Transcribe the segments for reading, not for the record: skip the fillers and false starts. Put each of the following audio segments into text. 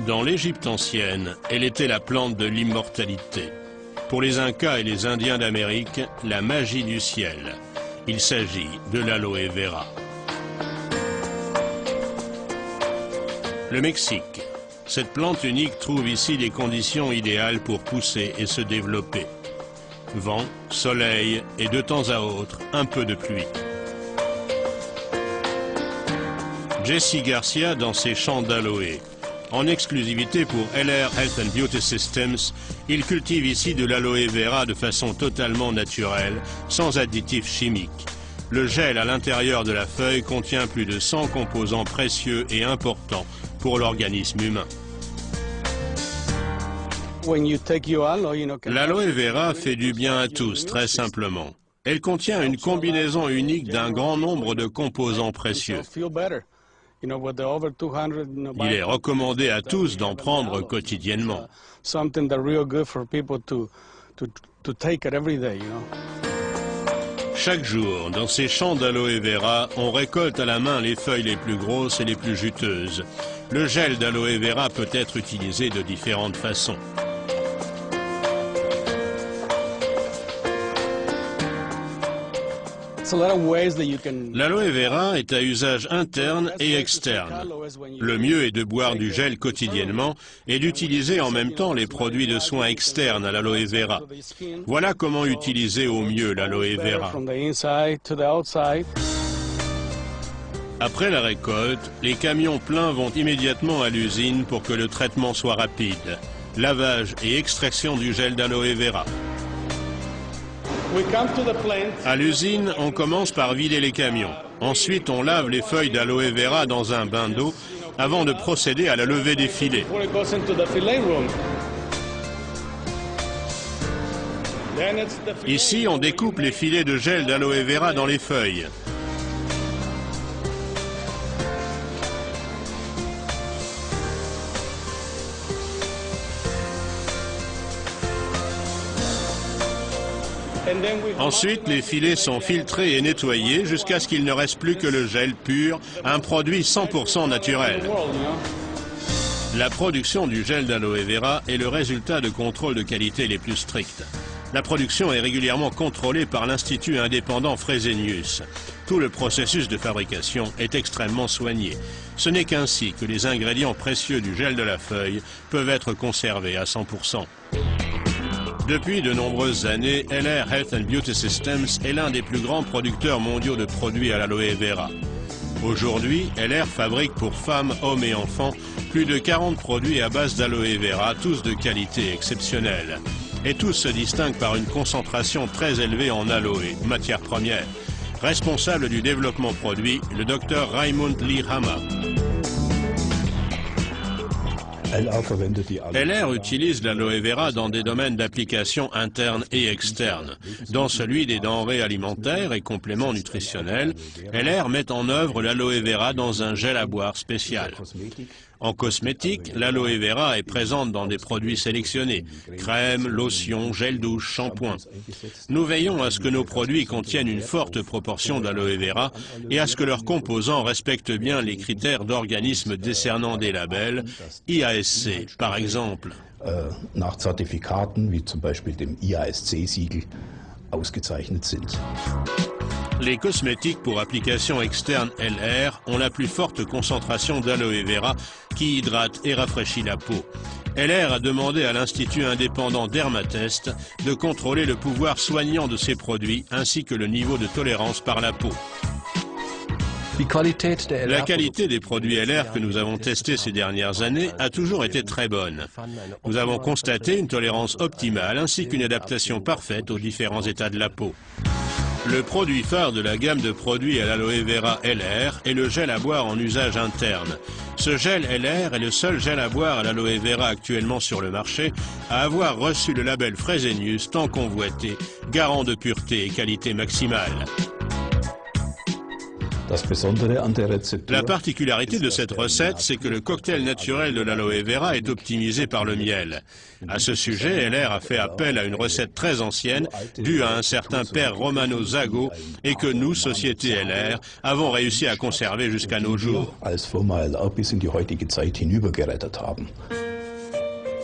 Dans l'Égypte ancienne, elle était la plante de l'immortalité. Pour les Incas et les Indiens d'Amérique, la magie du ciel. Il s'agit de l'aloe vera. Le Mexique. Cette plante unique trouve ici les conditions idéales pour pousser et se développer. Vent, soleil et de temps à autre, un peu de pluie. Jesse Garcia dans ses champs d'aloe. En exclusivité pour LR Health and Beauty Systems, il cultive ici de l'aloe vera de façon totalement naturelle, sans additifs chimiques. Le gel à l'intérieur de la feuille contient plus de 100 composants précieux et importants pour l'organisme humain. L'aloe vera fait du bien à tous, très simplement. Elle contient une combinaison unique d'un grand nombre de composants précieux. Il est recommandé à tous d'en prendre quotidiennement. Chaque jour, dans ces champs d'aloe vera, on récolte à la main les feuilles les plus grosses et les plus juteuses. Le gel d'aloe vera peut être utilisé de différentes façons. L'aloe vera est à usage interne et externe. Le mieux est de boire du gel quotidiennement et d'utiliser en même temps les produits de soins externes à l'aloe vera. Voilà comment utiliser au mieux l'aloe vera. Après la récolte, les camions pleins vont immédiatement à l'usine pour que le traitement soit rapide. Lavage et extraction du gel d'aloe vera. À l'usine, on commence par vider les camions. Ensuite, on lave les feuilles d'aloe vera dans un bain d'eau avant de procéder à la levée des filets. Ici, on découpe les filets de gel d'aloe vera dans les feuilles. Ensuite, les filets sont filtrés et nettoyés jusqu'à ce qu'il ne reste plus que le gel pur, un produit 100% naturel. La production du gel d'aloe vera est le résultat de contrôles de qualité les plus stricts. La production est régulièrement contrôlée par l'Institut indépendant Fresenius. Tout le processus de fabrication est extrêmement soigné. Ce n'est qu'ainsi que les ingrédients précieux du gel de la feuille peuvent être conservés à 100%. Depuis de nombreuses années, LR Health and Beauty Systems est l'un des plus grands producteurs mondiaux de produits à l'aloe vera. Aujourd'hui, LR fabrique pour femmes, hommes et enfants plus de 40 produits à base d'aloe vera, tous de qualité exceptionnelle. Et tous se distinguent par une concentration très élevée en aloe, matière première. Responsable du développement produit, le Dr Raymond Lee Hama. LR utilise l'aloe vera dans des domaines d'application internes et externes. Dans celui des denrées alimentaires et compléments nutritionnels, LR met en œuvre l'aloe vera dans un gel à boire spécial. En cosmétique, l'aloe vera est présente dans des produits sélectionnés, crème, lotion, gel douche, shampoing. Nous veillons à ce que nos produits contiennent une forte proportion d'aloe vera et à ce que leurs composants respectent bien les critères d'organismes décernant des labels, IASC par exemple. Nach Zertifikaten wie zum Beispiel dem IASC-Siegel ausgezeichnet sind. Les cosmétiques pour application externe LR ont la plus forte concentration d'aloe vera qui hydrate et rafraîchit la peau. LR a demandé à l'Institut indépendant Dermatest de contrôler le pouvoir soignant de ces produits ainsi que le niveau de tolérance par la peau. La qualité des produits LR que nous avons testés ces dernières années a toujours été très bonne. Nous avons constaté une tolérance optimale ainsi qu'une adaptation parfaite aux différents états de la peau. Le produit phare de la gamme de produits à l'aloe vera LR est le gel à boire en usage interne. Ce gel LR est le seul gel à boire à l'aloe vera actuellement sur le marché à avoir reçu le label Fresenius tant convoité, garant de pureté et qualité maximale. La particularité de cette recette, c'est que le cocktail naturel de l'aloe vera est optimisé par le miel. À ce sujet, LR a fait appel à une recette très ancienne, due à un certain père Romano Zago, et que nous, société LR, avons réussi à conserver jusqu'à nos jours.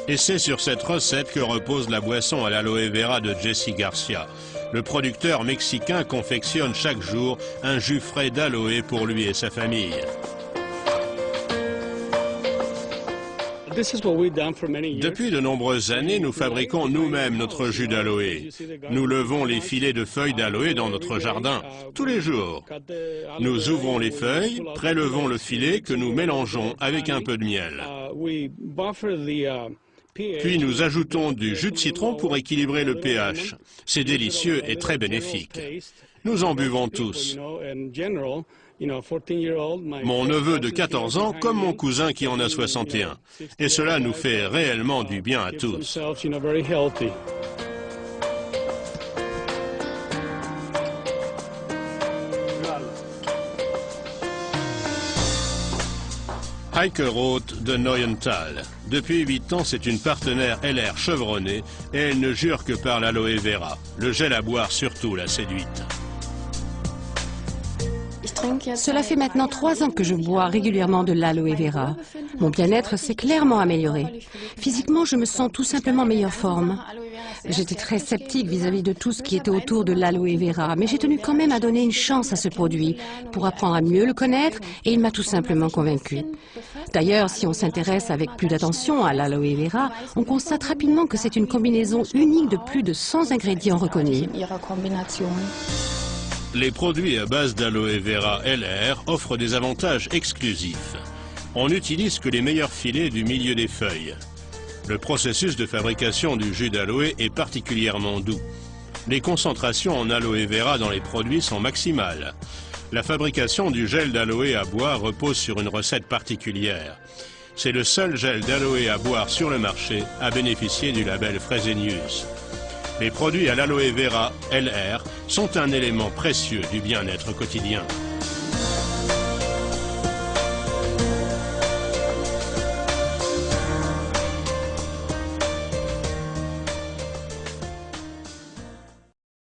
Et c'est sur cette recette que repose la boisson à l'aloe vera de Jesse Garcia. Le producteur mexicain confectionne chaque jour un jus frais d'aloe pour lui et sa famille. Depuis de nombreuses années, nous fabriquons nous-mêmes notre jus d'aloe. Nous levons les filets de feuilles d'aloe dans notre jardin, tous les jours. Nous ouvrons les feuilles, prélevons le filet que nous mélangeons avec un peu de miel. Puis nous ajoutons du jus de citron pour équilibrer le pH. C'est délicieux et très bénéfique. Nous en buvons tous. Mon neveu de 14 ans comme mon cousin qui en a 61. Et cela nous fait réellement du bien à tous. Heike Roth de Neuenthal. Depuis 8 ans, c'est une partenaire LR chevronnée et elle ne jure que par l'aloe vera. Le gel à boire surtout l'a séduite. Cela fait maintenant 3 ans que je bois régulièrement de l'aloe vera. Mon bien-être s'est clairement amélioré. Physiquement, je me sens tout simplement en meilleure forme. J'étais très sceptique vis-à-vis de tout ce qui était autour de l'aloe vera, mais j'ai tenu quand même à donner une chance à ce produit pour apprendre à mieux le connaître et il m'a tout simplement convaincu. D'ailleurs, si on s'intéresse avec plus d'attention à l'aloe vera, on constate rapidement que c'est une combinaison unique de plus de 100 ingrédients reconnus. Les produits à base d'aloe vera LR offrent des avantages exclusifs. On n'utilise que les meilleurs filets du milieu des feuilles. Le processus de fabrication du jus d'aloe est particulièrement doux. Les concentrations en aloe vera dans les produits sont maximales. La fabrication du gel d'aloe à boire repose sur une recette particulière. C'est le seul gel d'aloe à boire sur le marché à bénéficier du label Fresenius. Les produits à l'aloe vera LR sont un élément précieux du bien-être quotidien.